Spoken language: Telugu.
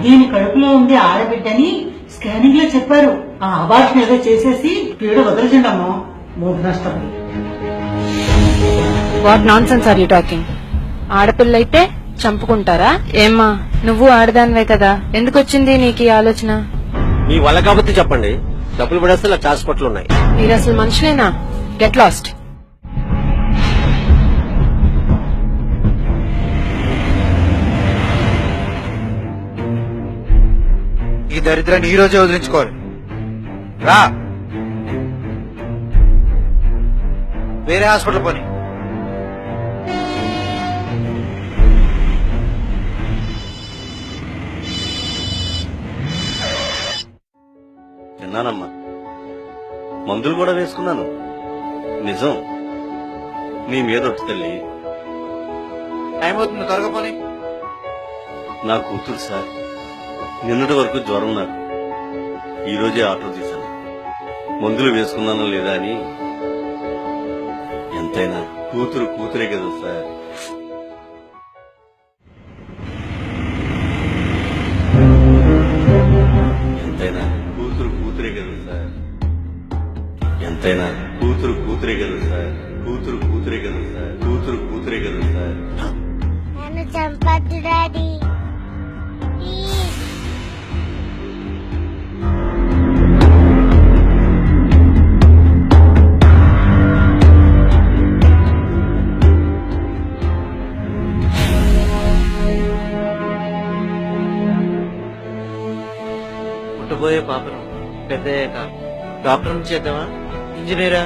దీని కడుపులో ఉంది ఆడబిడ్డని స్కానింగ్ లో చెప్పారు. ఆ అబార్షన్ ఏదో చేసేసి పీడ వదలచండమ్మా, మూడు నష్టం. What nonsense are you talking? ఆడపిల్లైతే చంపుకుంటారా? ఏమ్మా, నువ్వు ఆడదానివే కదా, ఎందుకు వచ్చింది నీకు ఈ ఆలోచన? మీ వల్ల కాబట్టి చెప్పండి, డబ్బులు పడేస్తే నాకు హాస్పిటల్ ఉన్నాయి. మీరు అసలు మనుషులేనా? Get lost. ఈ దరిద్రాన్ని ఈ రోజే వదిలించుకోవాలి. రా, వేరే హాస్పిటల్ పని. తిన్నానమ్మా, మందులు కూడా వేసుకున్నాను. నిజం, నీ మీద ఒట్టు తల్లి. టైం అవుతుంది, త్వరగా పని. నా కూతురు సార్, నిన్నటి వరకు జ్వరం నాకు. ఈ రోజే ఆటో తీశాను, మందులు వేసుకున్నాను లేదా అని. ఎంతైనా కూతురు కూతురే కదా సార్. ఎంతైనా కూతురు కూతురే కదా సార్. ఎంతైనా కూతురు కూతురే కదా సార్. కూతురు కూతురే కదా సార్. కూతురు కూతురే కదా సార్. నన్ను చంపద్దు డాడీ. పుట్టబోయే పాపను పెద్దయ్యాక డాక్టర్ చేద్దామా, ఇంజనీరా?